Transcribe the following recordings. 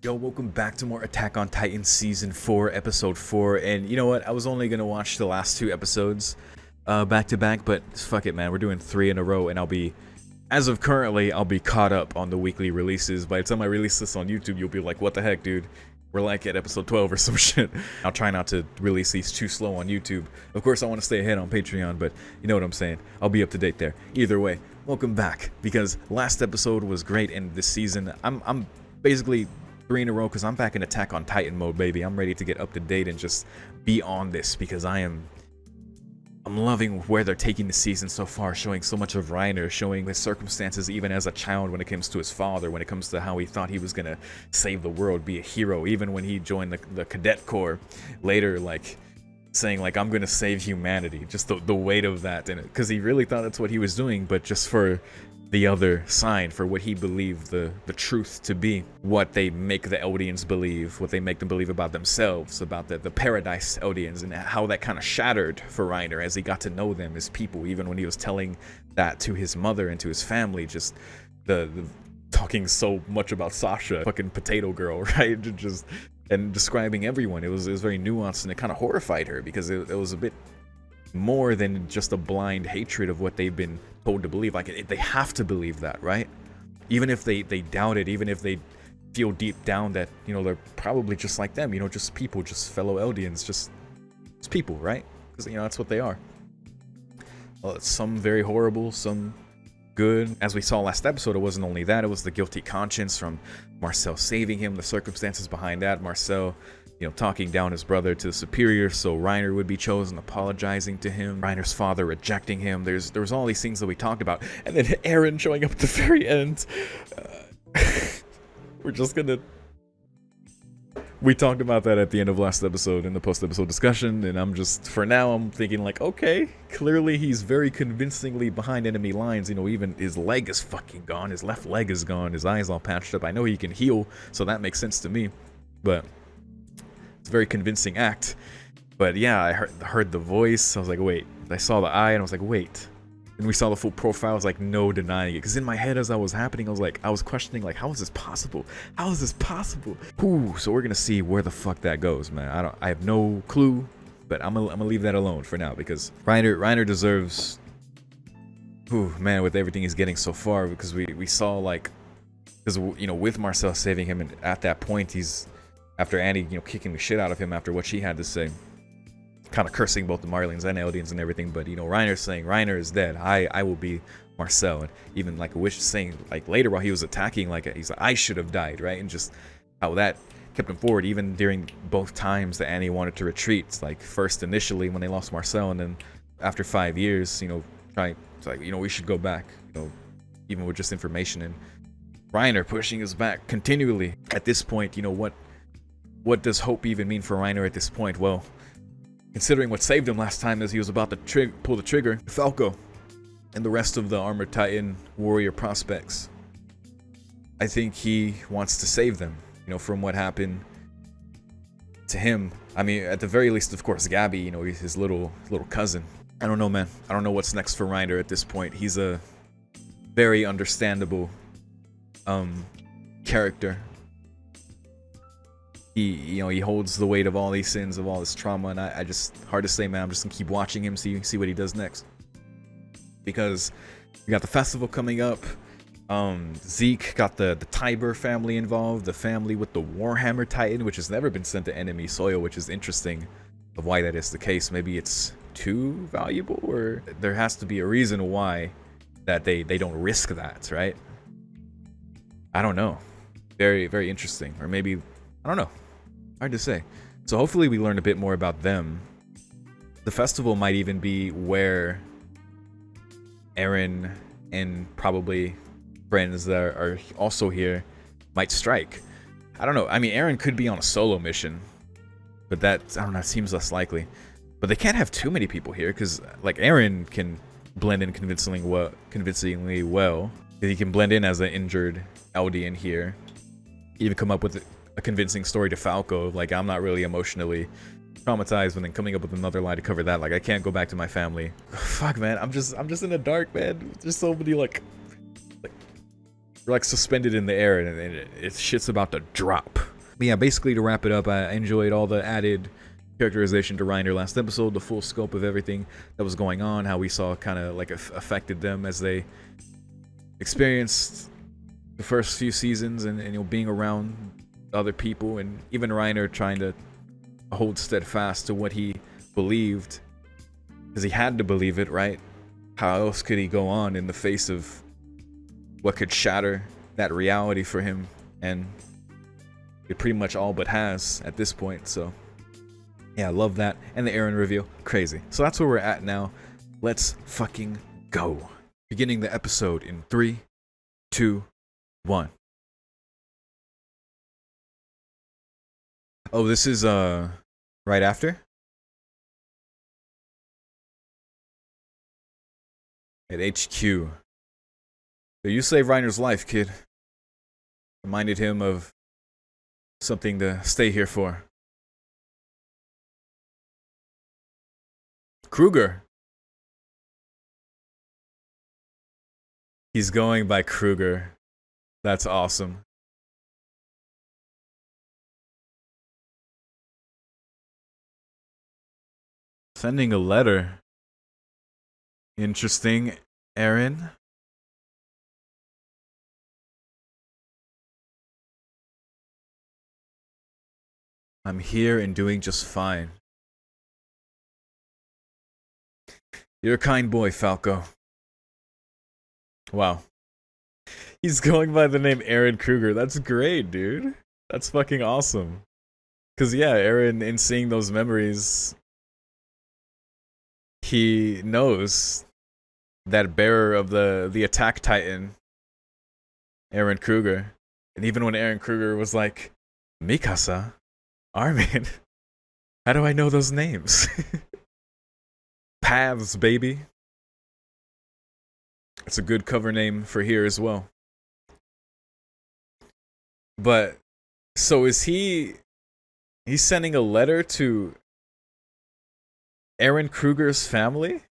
Yo, welcome back to more Attack on Titan Season 4, Episode 4, and you know what, I was only gonna watch the last two episodes back to back, but fuck it man, we're doing 3 in a row, and as of currently, I'll be caught up on the weekly releases. By the time I release this on YouTube, you'll be like, what the heck, dude? We're like at episode 12 or some shit. I'll try not to release these too slow on YouTube. Of course, I want to stay ahead on Patreon, but you know what I'm saying. I'll be up to date there. Either way, welcome back, because last episode was great, and this season, I'm basically 3 in a row because I'm back in Attack on Titan mode, baby. I'm ready to get up to date and just be on this because I'm loving where they're taking the season so far, showing so much of Reiner, showing his circumstances even as a child when it comes to his father, when it comes to how he thought he was gonna save the world, be a hero, even when he joined the cadet corps later, like saying like, I'm gonna save humanity, just the weight of that, and because he really thought that's what he was doing, but just for the other side, for what he believed the truth to be, what they make the Eldians believe, what they make them believe about themselves, about the Paradise Eldians, and how that kind of shattered for Reiner as he got to know them as people, even when he was telling that to his mother and to his family, just the talking so much about Sasha, fucking potato girl, right? Just and describing everyone. It was very nuanced, and it kind of horrified her because it was a bit more than just a blind hatred of what they've been told to believe. Like, they have to believe that, right? Even if they doubt it, even if they feel deep down that, you know, they're probably just like them, you know, just people, just fellow Eldians, just people, right? Because, you know, that's what they are. Well, some very horrible, some good. As we saw last episode, it wasn't only that, it was the guilty conscience from Marcel saving him, the circumstances behind that, Marcel, you know, talking down his brother to the superior so Reiner would be chosen, apologizing to him, Reiner's father rejecting him. There was all these things that we talked about, and then Eren showing up at the very end. We're just gonna... We talked about that at the end of last episode in the post-episode discussion, and I'm just, for now, I'm thinking like, okay, clearly he's very convincingly behind enemy lines. You know, even his leg is fucking gone, his left leg is gone, his eyes all patched up. I know he can heal, so that makes sense to me, but it's a very convincing act. But yeah, I heard the voice. I was like, wait. I saw the eye and I was like, wait. And we saw the full profile. I was like, no denying it. Because in my head, as I was happening, I was questioning, like, how is this possible? How is this possible? Ooh, so we're gonna see where the fuck that goes, man. I have no clue, but I'm gonna leave that alone for now because Reiner deserves. Ooh, man, with everything he's getting so far, because we saw, like, because, you know, with Marcel saving him, and at that point he's, after Annie, you know, kicking the shit out of him after what she had to say, kind of cursing both the Marlians and Eldians and everything, but, you know, Reiner's saying, Reiner is dead, I will be Marcel, and even, like, Wish saying, like, later while he was attacking, like, he's like, I should have died, right? And just how that kept him forward, even during both times that Annie wanted to retreat, like, first initially when they lost Marcel, and then after 5 years, you know, it's like, you know, we should go back, you know, even with just information, and Reiner pushing us back continually. At this point, you know, what does hope even mean for Reiner at this point? Well, considering what saved him last time as he was about to pull the trigger, Falco and the rest of the Armored Titan warrior prospects, I think he wants to save them, you know, from what happened to him. I mean, at the very least, of course, Gabby, you know, his little cousin. I don't know, man. I don't know what's next for Reiner at this point. He's a very understandable character. He holds the weight of all these sins, of all this trauma, and I just, hard to say, man. I'm just gonna keep watching him, see what he does next. Because we got the festival coming up. Zeke got the Tiber family involved, the family with the Warhammer Titan, which has never been sent to enemy soil, which is interesting of why that is the case. Maybe it's too valuable, or there has to be a reason why that they don't risk that, right? I don't know. Very, very interesting. Or maybe, I don't know. Hard to say. So hopefully we learn a bit more about them. The festival might even be where Eren and probably friends that are also here might strike. I don't know. I mean, Eren could be on a solo mission, but that, I don't know, it seems less likely. But they can't have too many people here because, like, Eren can blend in convincingly well. He can blend in as an injured Eldian here. Even come up with a convincing story to Falco, like, I'm not really emotionally traumatized, and then coming up with another lie to cover that, like, I can't go back to my family. Fuck, man, I'm just in the dark, man. There's so many, we're like suspended in the air, and shit's about to drop. But yeah, basically to wrap it up, I enjoyed all the added characterization to Reiner last episode, the full scope of everything that was going on, how we saw kind of like affected them as they experienced the first few seasons, and you know, being around other people, and even Reiner trying to hold steadfast to what he believed, because he had to believe it, right? How else could he go on in the face of what could shatter that reality for him? And it pretty much all but has at this point. So yeah, I love that. And the Eren reveal, crazy. So that's where we're at now. Let's fucking go. Beginning the episode in 3, 2, 1. Oh, this is right after? At HQ. So you saved Reiner's life, kid. Reminded him of something to stay here for. Kruger. He's going by Kruger. That's awesome. Sending a letter. Interesting, Eren. I'm here and doing just fine. You're a kind boy, Falco. Wow. He's going by the name Eren Kruger. That's great, dude. That's fucking awesome. Cause yeah, Eren, in seeing those memories, he knows that bearer of the attack titan, Eren Kruger. And even when Eren Kruger was like, Mikasa, Armin, how do I know those names? Paths, baby. It's a good cover name for here as well. But so is he's sending a letter to Eren Kruger's family?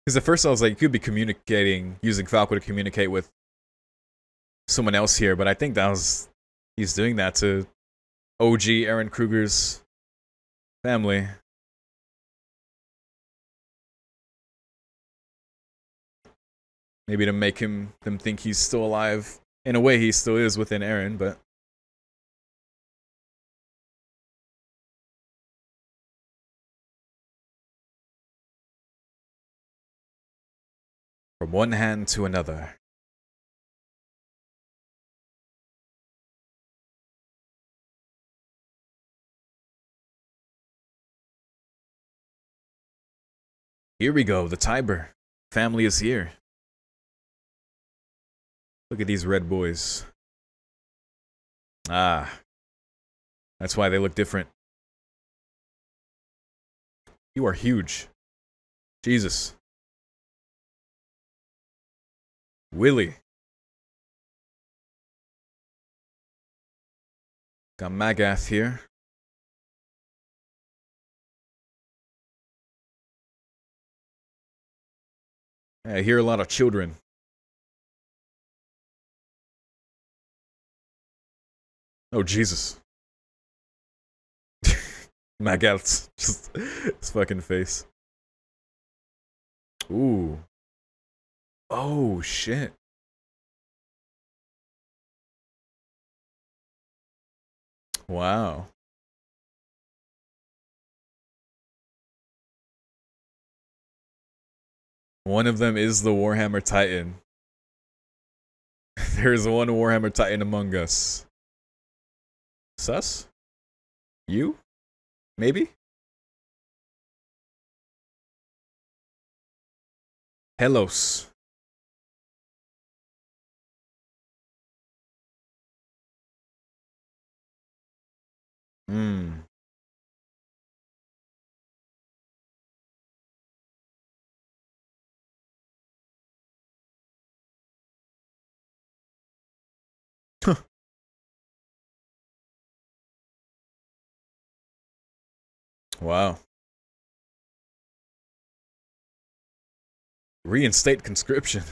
Because at first I was like, you could be communicating, using Falco to communicate with someone else here, but I think he's doing that to OG Eren Kruger's family. Maybe to make them think he's still alive. In a way, he still is within Eren, but from one hand to another. Here we go, the Tiber. Family is here. Look at these red boys. Ah. That's why they look different. You are huge. Jesus. Willie. Got Magath here. I hear a lot of children. Oh, Jesus. Magath's just his fucking face. Ooh. Oh, shit. Wow. One of them is the Warhammer Titan. There's one Warhammer Titan among us. Sus? You? Maybe? Helos. Hmm. Wow. Reinstate conscription.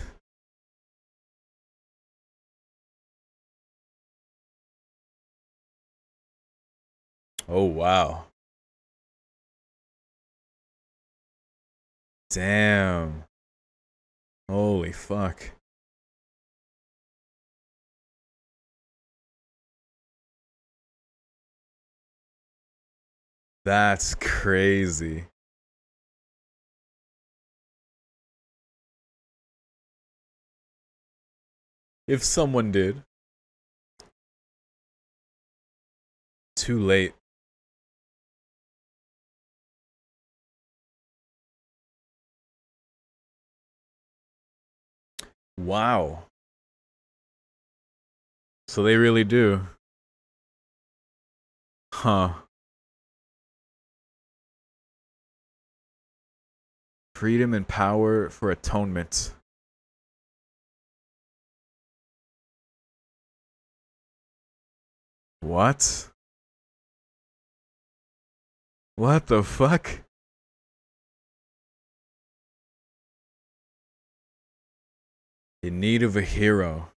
Oh, wow. Damn. Holy fuck. That's crazy. If someone did. Too late. Wow. So they really do. Huh. Freedom and power for atonement. What? What the fuck? In need of a hero.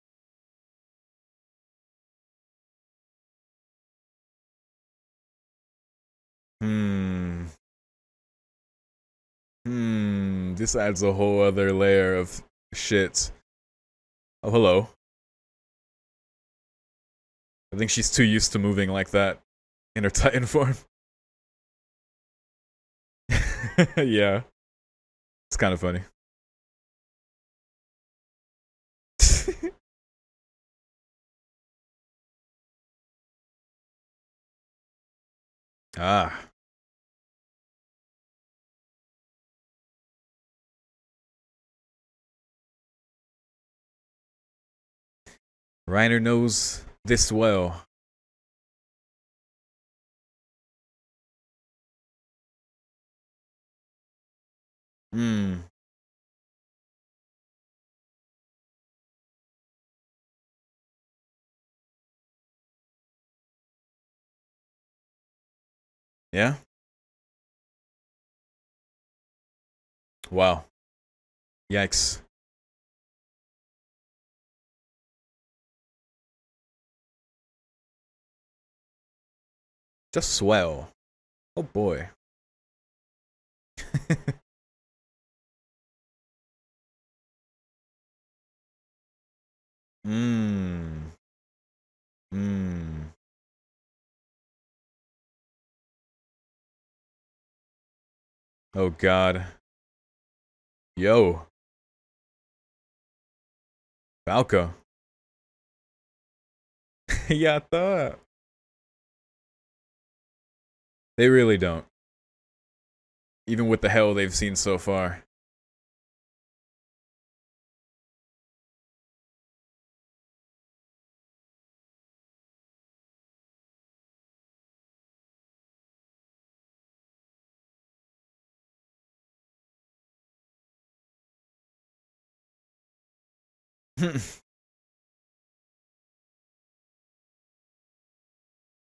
Hmm. This adds a whole other layer of shit. Oh, hello. I think she's too used to moving like that in her Titan form. Yeah. It's kind of funny. Ah. Reiner knows this well. Hmm. Yeah? Wow. Yikes. Just swell. Oh boy. Mmm. Mmm. Oh god. Yo. Falco. Yeah, I thought. They really don't. Even with the hell they've seen so far.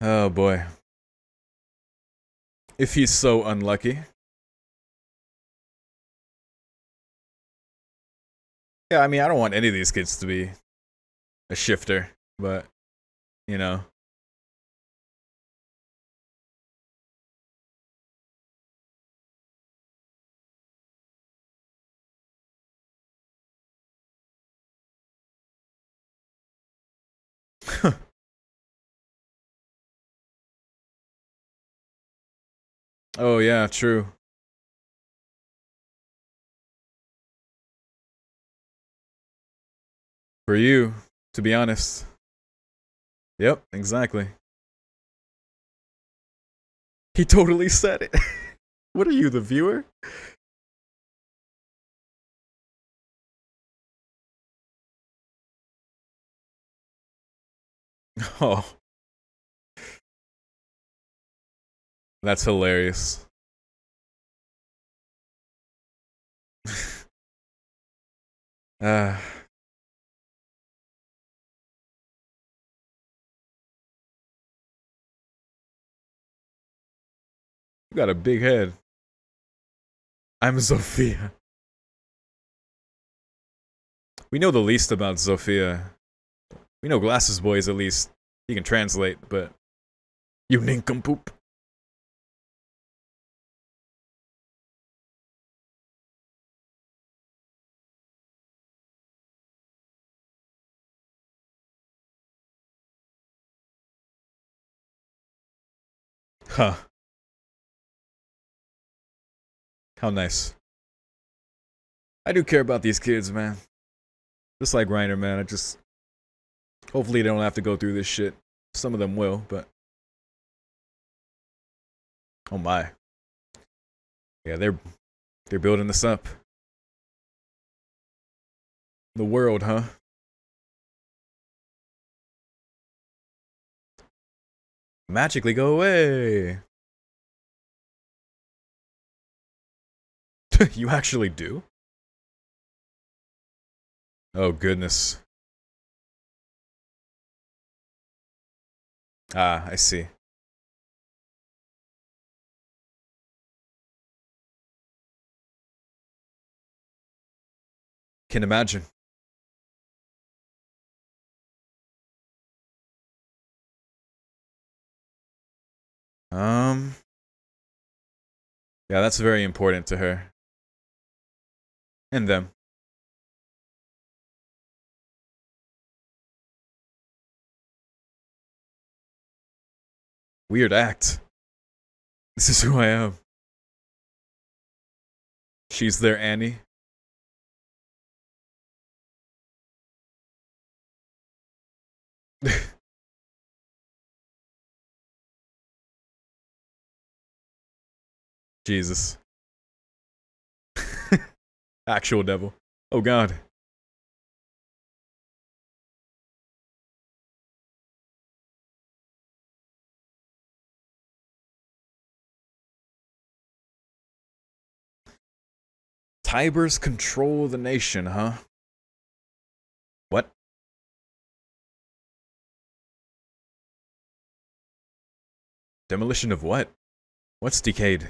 Oh boy. If he's so unlucky. Yeah, I mean, I don't want any of these kids to be a shifter, but, you know. Oh, yeah, true. For you, to be honest. Yep, exactly. He totally said it. What are you, the viewer? Oh, that's hilarious. Uh, You got a big head. I'm Zofia. We know the least about Zofia. We know Glasses Boys at least. He can translate, but... You nincompoop. Huh. How nice. I do care about these kids, man. Just like Reiner, man. I just... Hopefully they don't have to go through this shit. Some of them will, but... Oh my. Yeah, they're building this up. The world, huh? Magically go away. You actually do? Oh goodness. Ah, I see. Can imagine. Um, yeah, that's very important to her. And them. Weird act. This is who I am. She's their Annie. Jesus. Actual devil. Oh god. Tybers control the nation, huh? What? Demolition of what? What's decayed?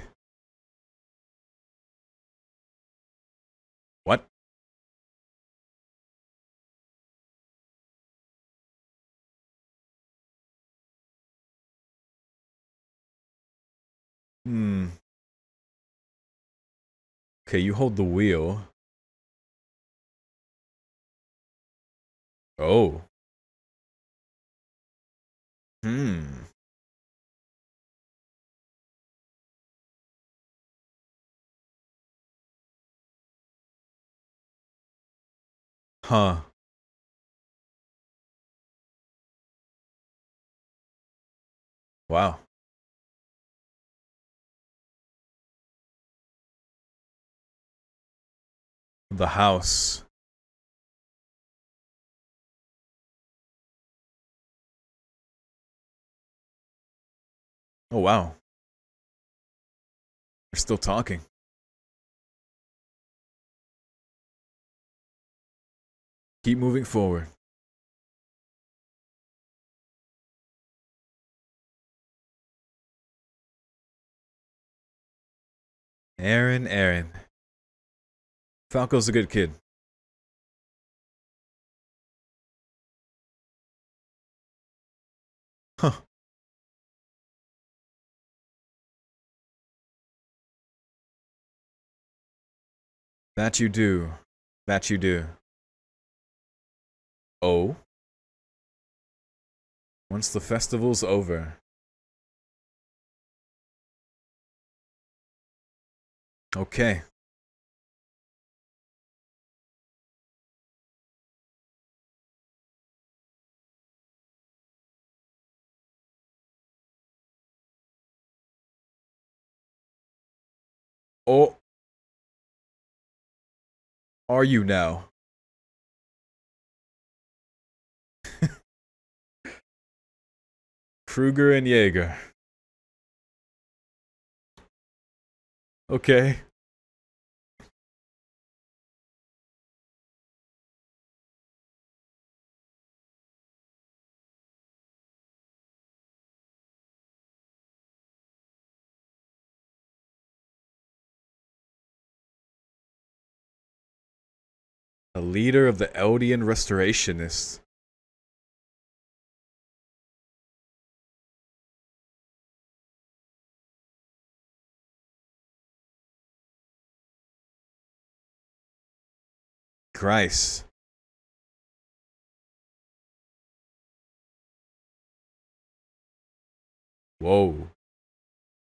What? Hmm. Okay, you hold the wheel. Oh. Hmm. Huh. Wow. The house. Oh wow. We're still talking. Keep moving forward. Aaron. Falco's a good kid. Huh. That you do. That you do. Oh? Once the festival's over. Okay. Oh. Are you now? Kruger and Jaeger. Okay. A leader of the Eldian Restorationists. Christ. Whoa.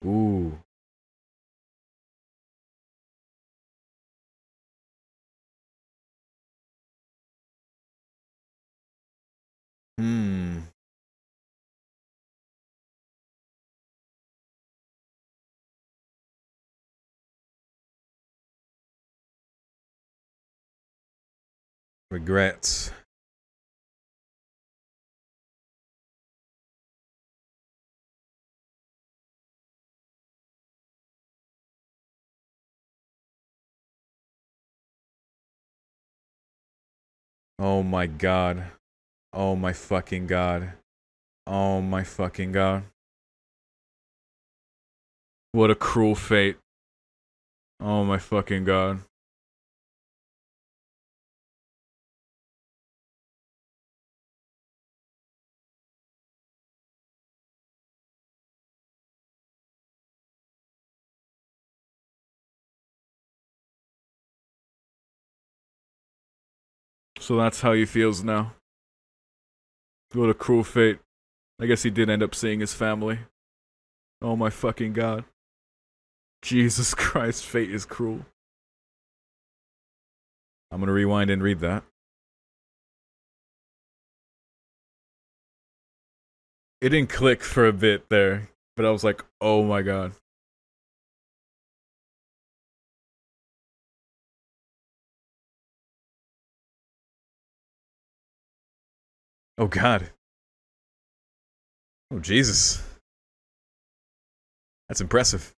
Ooh. Hmm. Regrets. Oh my god. Oh my fucking god. Oh my fucking god. What a cruel fate. Oh my fucking god. So that's how he feels now. What a cruel fate. I guess he did end up seeing his family. Oh my fucking god. Jesus Christ, fate is cruel. I'm gonna rewind and read that. It didn't click for a bit there, but I was like, oh my god. Oh god. Oh Jesus. That's impressive.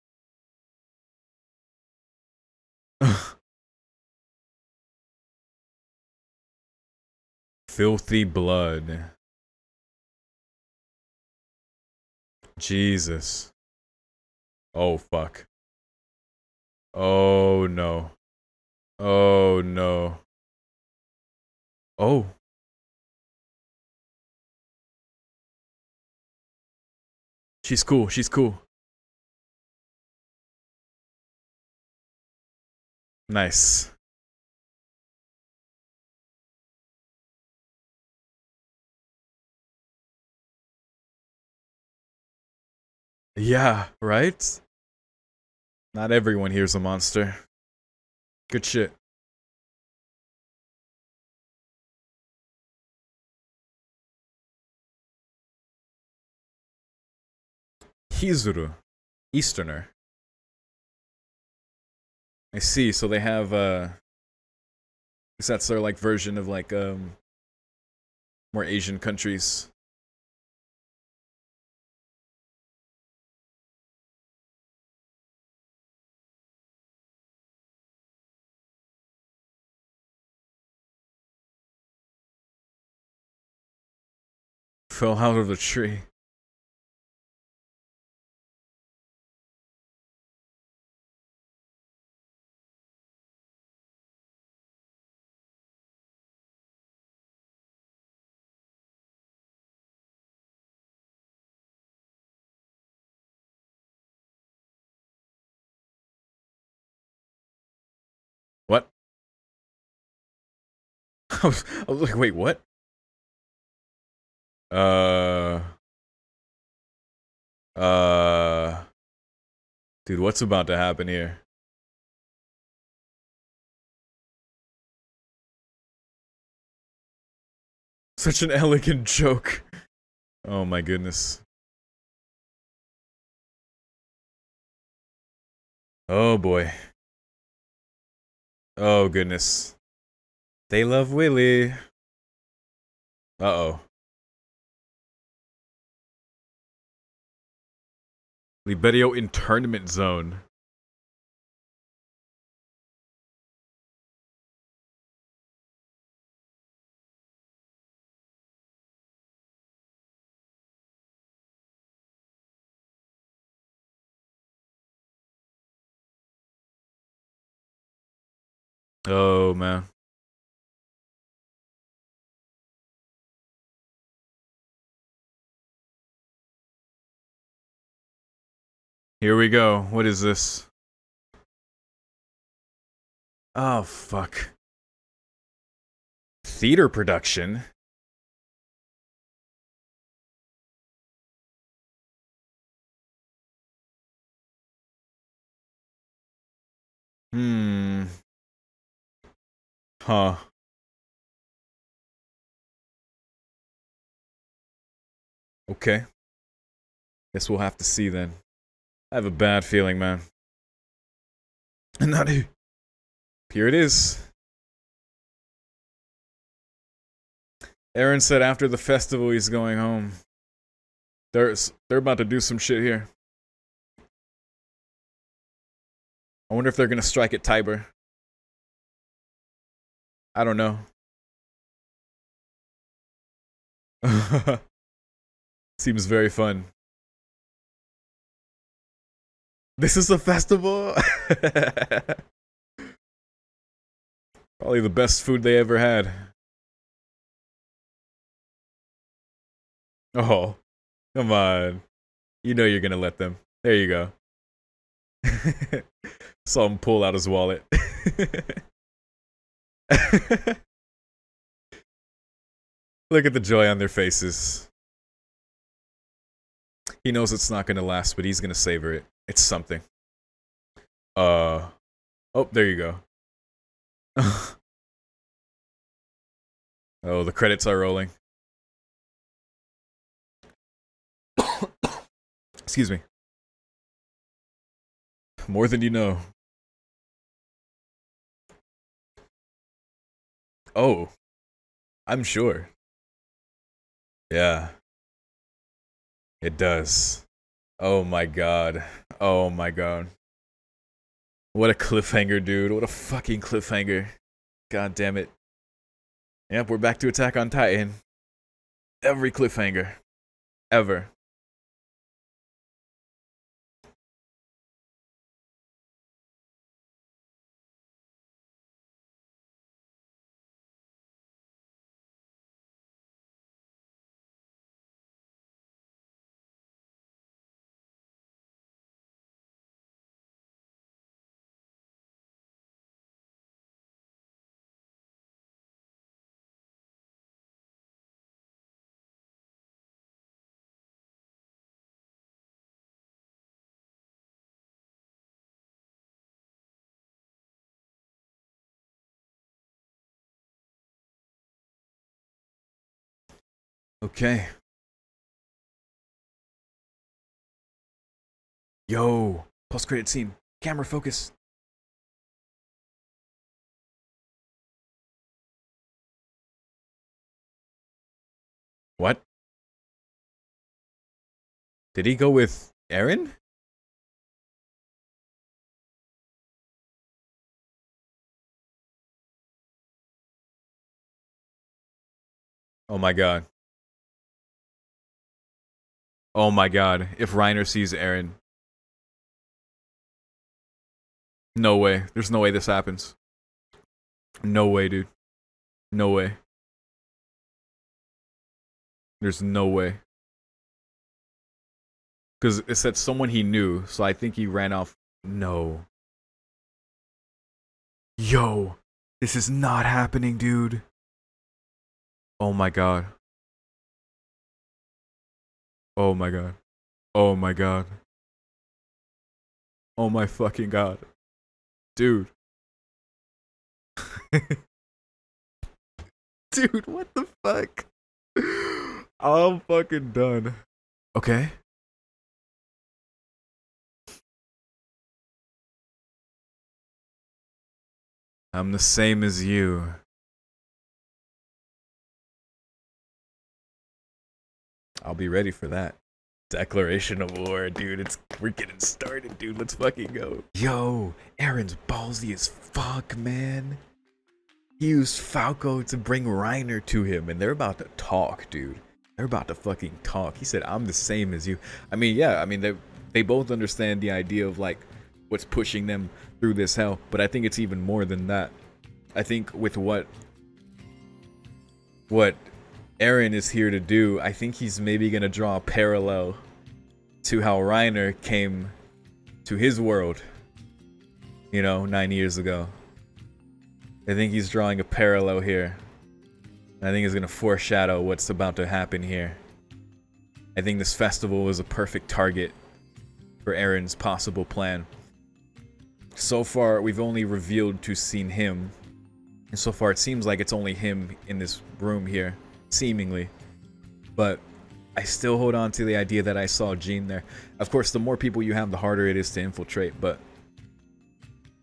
Filthy blood. Jesus. Oh fuck. Oh no. Oh no. Oh. She's cool. She's cool. Nice. Yeah, right? Not everyone here's a monster. Good shit. Hizuru. Easterner. I see. So they have guess that's their like version of like more Asian countries. Fell out of the tree. What? I was like, wait, what? Uh uh dude, what's about to happen here? Such an elegant joke. Oh my goodness. Oh boy. Oh goodness. They love Willy. Uh-oh. Liberio internment zone. Oh man. Here we go. What is this? Oh, fuck. Theater production? Hmm. Huh. Okay. Guess we'll have to see then. I have a bad feeling, man. Not here. Here it is. Aaron said after the festival he's going home. They're about to do some shit here. I wonder if they're gonna strike at Tiber. I don't know. Seems very fun. This is a festival? Probably the best food they ever had. Oh, come on. You know you're gonna let them. There you go. Saw him pull out his wallet. Look at the joy on their faces. He knows it's not gonna last, but he's gonna savor it. It's something. Oh, there you go. Oh, the credits are rolling. Excuse me. More than you know. Oh, I'm sure. Yeah. It does. Oh my god. Oh my god. What a cliffhanger, dude. What a fucking cliffhanger. God damn it. Yep, we're back to Attack on Titan. Every cliffhanger. Ever. Okay. Yo. Post-credit scene. Camera focus. What? Did he go with Eren? Oh my god. Oh my god. If Reiner sees Eren. No way. There's no way this happens. No way, dude. No way. There's no way. Because it said someone he knew, so I think he ran off. No. Yo. This is not happening, dude. Oh my god. Oh my god. Oh my god. Oh my fucking god. Dude. Dude, what the fuck? I'm fucking done. Okay. I'm the same as you. I'll be ready for that. Declaration of war, dude. We're getting started, dude. Let's fucking go. Yo, Eren's ballsy as fuck, man. He used Falco to bring Reiner to him, and they're about to talk, dude. They're about to fucking talk. He said, I'm the same as you. I mean, yeah, I mean, they both understand the idea of, like, what's pushing them through this hell, but I think it's even more than that. I think with what Eren is here to do, I think he's maybe gonna draw a parallel to how Reiner came to his world, you know, 9 years ago. I think he's drawing a parallel here. I think it's going to foreshadow what's about to happen here. I think this festival was a perfect target for Aaron's possible plan. So far, we've only revealed to seen him. And so far, it seems like it's only him in this room here, seemingly. But I still hold on to the idea that I saw Jean there. Of course, the more people you have, the harder it is to infiltrate, but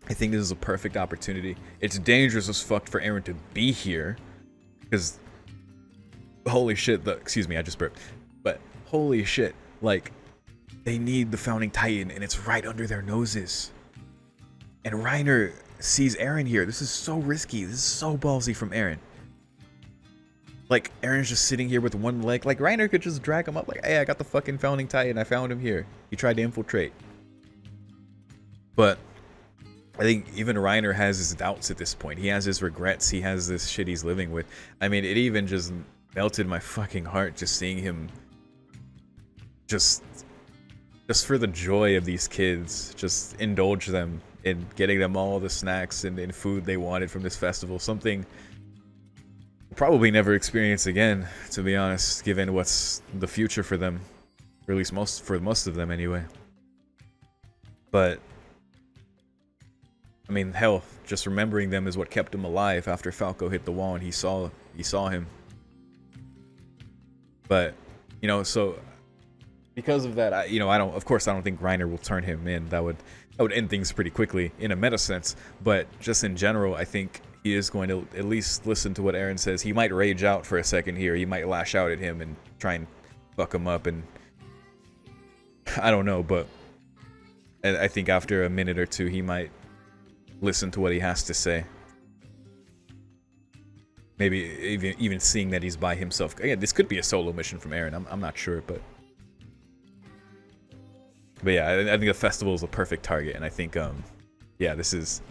I think this is a perfect opportunity. It's dangerous as fuck for Aaron to be here, because holy shit, excuse me, I just burped. But holy shit, like, they need the Founding Titan, and it's right under their noses. And Reiner sees Aaron here. This is so risky. This is so ballsy from Aaron. Like, Aaron's just sitting here with one leg. Like, Reiner could just drag him up. Like, hey, I got the fucking Founding Titan. I found him here. He tried to infiltrate. But I think even Reiner has his doubts at this point. He has his regrets. He has this shit he's living with. I mean, it even just melted my fucking heart just seeing him just for the joy of these kids, just indulge them in getting them all the snacks and food they wanted from this festival. Something probably never experience again, to be honest, given what's the future for them, or at least for most of them anyway. But I mean, hell, just remembering them is what kept him alive after Falco hit the wall and he saw him. But you know, so because of that, I don't think Reiner will turn him in. That would end things pretty quickly in a meta sense. But just in general, I think he is going to at least listen to what Aaron says. He might rage out for a second here. He might lash out at him and try and fuck him up. And I don't know, but I think after a minute or two, he might listen to what he has to say. Maybe even seeing that he's by himself. Again, this could be a solo mission from Aaron. I'm not sure, but yeah, I think the festival is a perfect target, and I think yeah, this is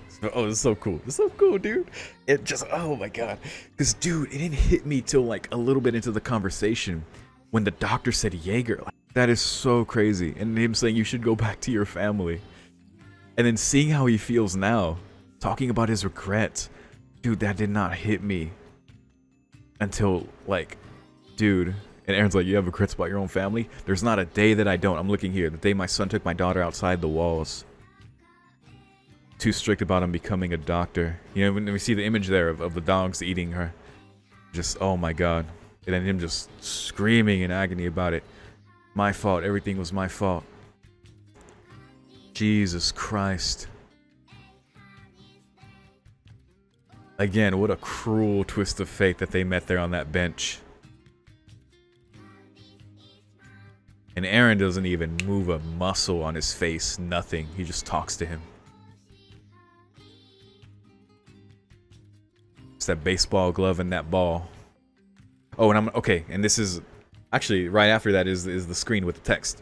so cool. This is so cool, dude. It just, oh my god, because dude, it didn't hit me till like a little bit into the conversation when the doctor said Jaeger. Like, that is so crazy, and him saying you should go back to your family, and then seeing how he feels now, talking about his regrets, dude, that did not hit me until like, dude. And Aaron's like, you have regrets about your own family? There's not a day that I don't. I'm looking here. The day my son took my daughter outside the walls. Too strict about him becoming a doctor. You know, when we see the image there of the dogs eating her. Just, oh my god. And then him just screaming in agony about it. My fault. Everything was my fault. Jesus Christ. Again, what a cruel twist of fate that they met there on that bench. And Aaron doesn't even move a muscle on his face, nothing. He just talks to him. It's that baseball glove and that ball. Oh, and okay, and this is actually right after that is the screen with the text.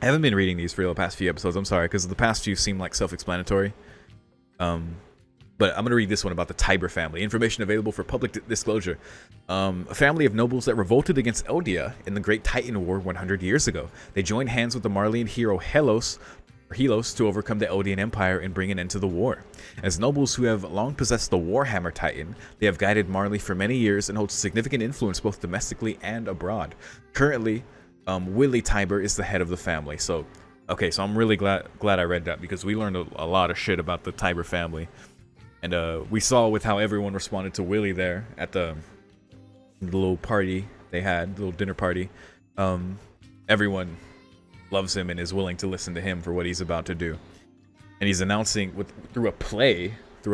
I haven't been reading these for the past few episodes, I'm sorry, because the past few seem like self-explanatory. But I'm going to read this one about the Tiber family. Information available for public disclosure. A family of nobles that revolted against Eldia in the Great Titan War 100 years ago. They joined hands with the Marleyan hero Helos to overcome the Eldian Empire and bring an end to the war. As nobles who have long possessed the Warhammer Titan, they have guided Marley for many years and hold significant influence both domestically and abroad. Currently, Willie Tiber is the head of the family. So, okay, so I'm really glad I read that, because we learned a lot of shit about the Tiber family. And we saw with how everyone responded to Willie there at the little party they had, the little dinner party. Everyone loves him and is willing to listen to him for what he's about to do. And he's announcing through a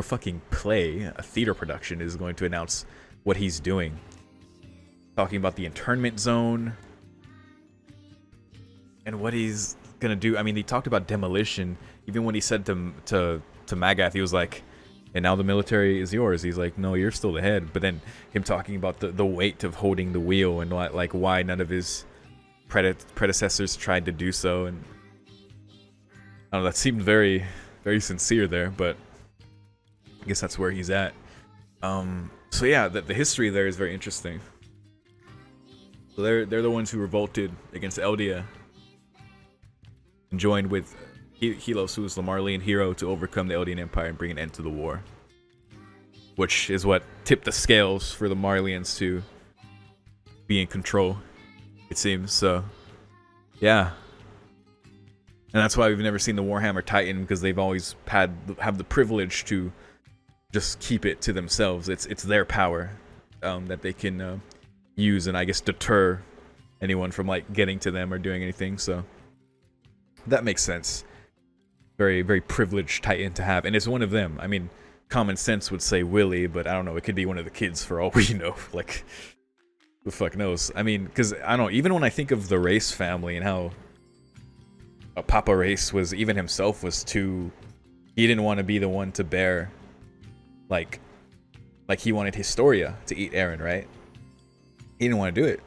fucking play, a theater production, is going to announce what he's doing. Talking about the internment zone and what he's gonna do. I mean, he talked about demolition. Even when he said to Magath, he was like, and now the military is yours. He's like, no, you're still the head. But then him talking about the weight of holding the wheel and like why none of his predecessors tried to do so. And I don't know, that seemed very, very sincere there, but I guess that's where he's at. So yeah, the history there is very interesting. So they're the ones who revolted against Eldia and joined with Helos, who is the Marleyan hero, to overcome the Eldian Empire and bring an end to the war. Which is what tipped the scales for the Marleyans to be in control, it seems. So, yeah. And that's why we've never seen the Warhammer Titan, because they've always have the privilege to just keep it to themselves. It's their power that they can use and I guess deter anyone from like getting to them or doing anything. So that makes sense. Very, very privileged Titan to have, and it's one of them. I mean, common sense would say Willie, but I don't know. It could be one of the kids for all we know. Like, who the fuck knows? I mean, because I don't know. Even when I think of the Race family and how Papa Race was, even himself was too. He didn't want to be the one to bear, like he wanted Historia to eat Eren, right? He didn't want to do it.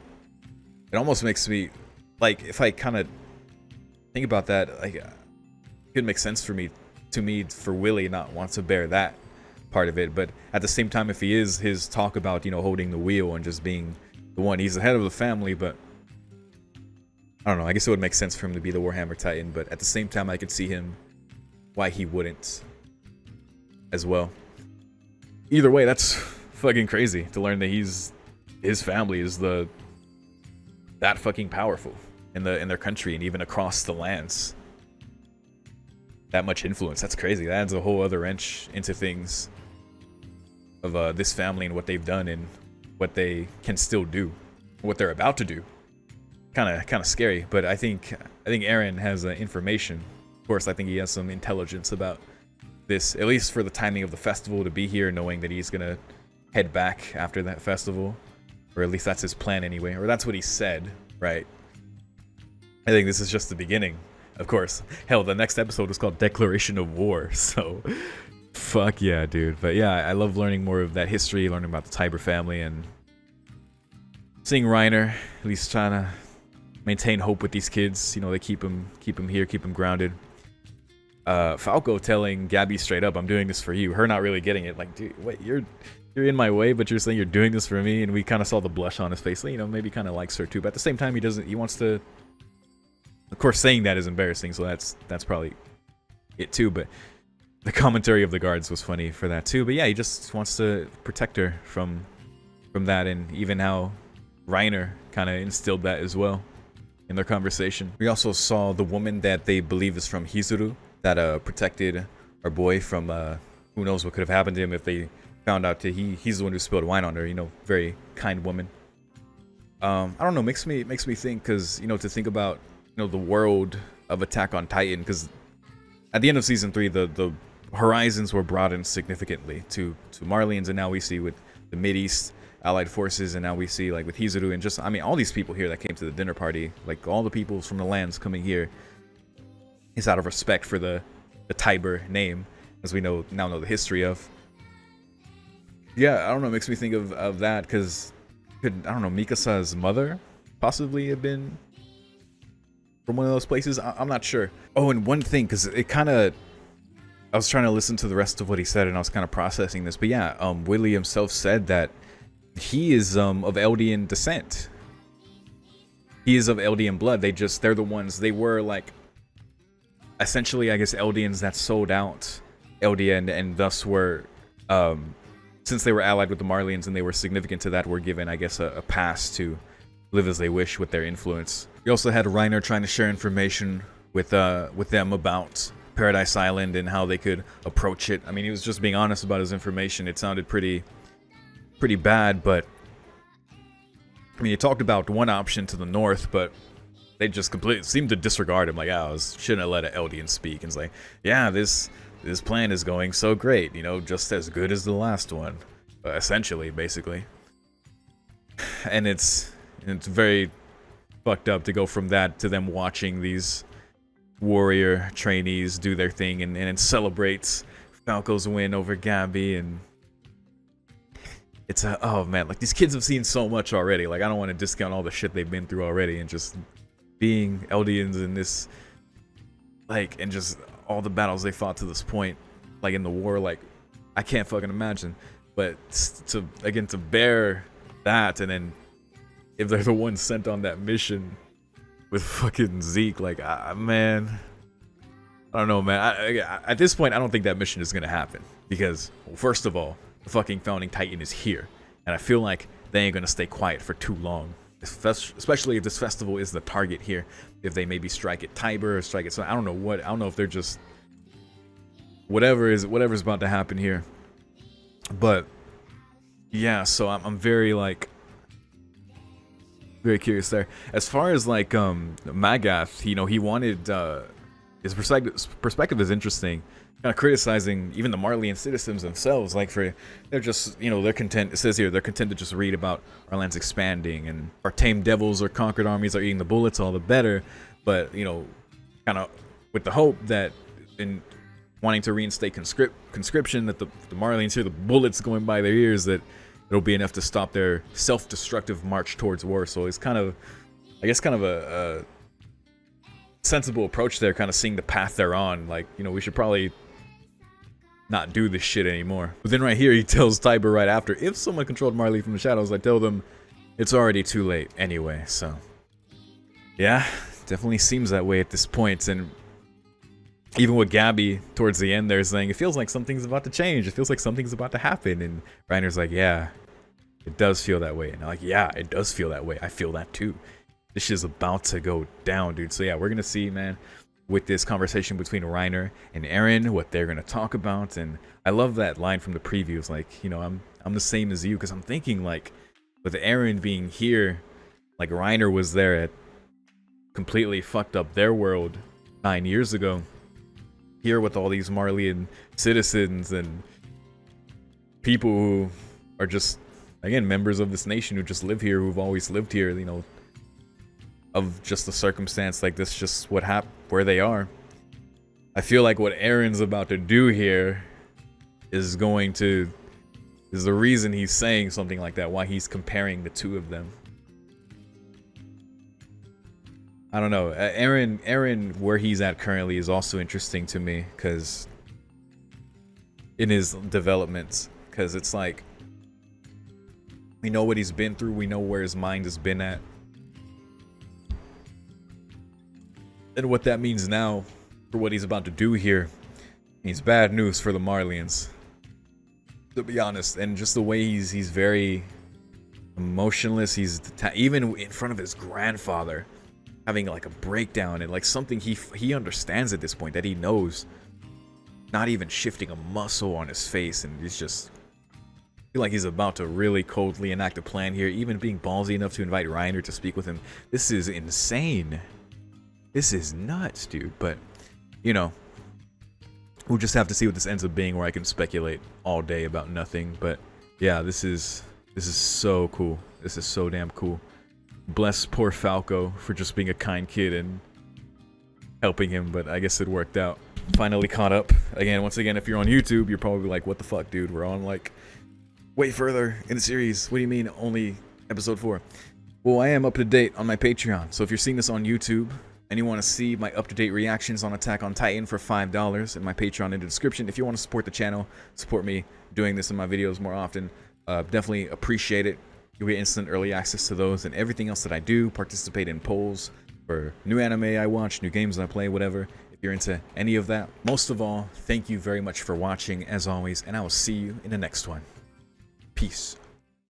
It almost makes me, like, if I kind of think about that, like, it could make sense for for Willie not want to bear that part of it. But at the same time, if he is, his talk about, you know, holding the wheel and just being the one, he's the head of the family, but I don't know, I guess it would make sense for him to be the Warhammer Titan, but at the same time, I could see him, why he wouldn't as well. Either way, that's fucking crazy to learn that his family is that fucking powerful in their country and even across the lands. That much influence. That's crazy. That adds a whole other wrench into things of this family and what they've done and what they can still do, what they're about to do. Kind of scary. But I think Eren has information. Of course, I think he has some intelligence about this, at least for the timing of the festival, to be here, knowing that he's gonna head back after that festival, or at least that's his plan anyway, or that's what he said, right? I think this is just the beginning. Of course. Hell, the next episode was called Declaration of War, so fuck yeah, dude. But yeah, I love learning more of that history, learning about the Tiber family, and seeing Reiner at least trying to maintain hope with these kids. You know, they keep him here, keep him grounded. Falco telling Gabby straight up, "I'm doing this for you." Her not really getting it, like, dude, wait, you're in my way, but you're saying you're doing this for me, and we kind of saw the blush on his face. You know, maybe kind of likes her too, but at the same time, he wants to. Of course, saying that is embarrassing, so that's probably it too. But the commentary of the guards was funny for that too. But yeah, he just wants to protect her from that, and even how Reiner kind of instilled that as well in their conversation. We also saw the woman that they believe is from Hizuru that protected our boy from who knows what could have happened to him if they found out that he's the one who spilled wine on her. You know, very kind woman. I don't know, makes me think, because you know, to think about, you know, the world of Attack on Titan, because at the end of season 3 the horizons were broadened significantly to Marleyans, and now we see with the Mideast allied forces, and now we see like with Hizuru, and just, I mean, all these people here that came to the dinner party, like all the people from the lands coming here, is out of respect for the Tiber name, as we now know the history of. Yeah, I don't know, it makes me think of that, because I don't know, Mikasa's mother possibly have been from one of those places. I'm not sure. Oh, and one thing, because it kind of, I was trying to listen to the rest of what he said, and I was kind of processing this, but yeah, Willie himself said that he is of Eldian descent. He is of Eldian blood. They're the ones, they were like, essentially, I guess, Eldians that sold out Eldia, and thus were, since they were allied with the Marleyans and they were significant to that, were given, I guess, a pass to live as they wish with their influence. We also had Reiner trying to share information with them about Paradise Island and how they could approach it. I mean, he was just being honest about his information. It sounded pretty bad, but I mean, he talked about one option to the north, but they just completely seemed to disregard him. Like, I shouldn't have let an Eldian speak. And it's like, yeah, this plan is going so great, you know, just as good as the last one, essentially, basically. And it's very fucked up to go from that to them watching these warrior trainees do their thing and celebrate Falco's win over Gabby, and it's oh man, like, these kids have seen so much already. Like, I don't want to discount all the shit they've been through already, and just being Eldians in this, like, and just all the battles they fought to this point, like in the war, like, I can't fucking imagine. But to bear that, and then if they're the ones sent on that mission with fucking Zeke, like, man, I don't know, man. At this point, I don't think that mission is gonna happen because, well, first of all, the fucking founding titan is here, and I feel like they ain't gonna stay quiet for too long. Especially if this festival is the target here. If they maybe strike at Tiber or strike at, so I don't know what. I don't know if they're just whatever's about to happen here. But yeah, so I'm very like very curious there. As far as like Magath, you know, he wanted his perspective is interesting. Kind of criticizing even the Marleyan citizens themselves, like they're just, you know, they're content. It says here they're content to just read about our lands expanding and our tamed devils or conquered armies are eating the bullets, all the better. But you know, kind of with the hope that in wanting to reinstate conscription, that the Marleyans hear the bullets going by their ears, that it'll be enough to stop their self-destructive march towards war. So it's kind of, I guess, kind of a sensible approach there, kind of seeing the path they're on. Like, you know, we should probably not do this shit anymore. But then right here, he tells Tiber right after, if someone controlled Marley from the shadows, I tell them it's already too late anyway. So yeah, definitely seems that way at this point. And even with Gabby towards the end there saying, it feels like something's about to change. It feels like something's about to happen. And Reiner's like, yeah, it does feel that way. And I'm like, yeah, it does feel that way. I feel that too. This shit's about to go down, dude. So yeah, we're gonna see, man, with this conversation between Reiner and Eren, what they're gonna talk about. And I love that line from the previews, like, you know, I'm the same as you, because I'm thinking, like, with Eren being here, like Reiner was there at completely fucked up their world 9 years ago. Here with all these Marleyan citizens and people who are just, again, members of this nation who just live here, who've always lived here, you know, of just the circumstance like this, just what happened, where they are. I feel like what Eren's about to do here is the reason he's saying something like that, why he's comparing the two of them. I don't know. Eren, where he's at currently is also interesting to me, because in his developments, because it's like, we know what he's been through, we know where his mind has been at. And what that means now for what he's about to do here means bad news for the Marleyans, to be honest. And just the way he's very emotionless. He's even in front of his grandfather, having like a breakdown, and like something he understands at this point, that he knows, not even shifting a muscle on his face. And he's just, I feel like he's about to really coldly enact a plan here, even being ballsy enough to invite Reiner to speak with him. This is insane. This is nuts, dude. But, you know, we'll just have to see what this ends up being, where I can speculate all day about nothing. But yeah, this is so cool. This is so damn cool. Bless poor Falco for just being a kind kid and helping him, but I guess it worked out. Finally caught up. Again, once again, if you're on YouTube, you're probably like, what the fuck, dude? We're on like way further in the series. What do you mean only episode 4? Well, I am up to date on my Patreon. So if you're seeing this on YouTube and you want to see my up-to-date reactions on Attack on Titan for $5, and my Patreon in the description, if you want to support the channel, support me doing this in my videos more often, definitely appreciate it. You'll get instant early access to those and everything else that I do. Participate in polls for new anime I watch, new games I play, whatever. If you're into any of that. Most of all, thank you very much for watching, as always, and I will see you in the next one. Peace.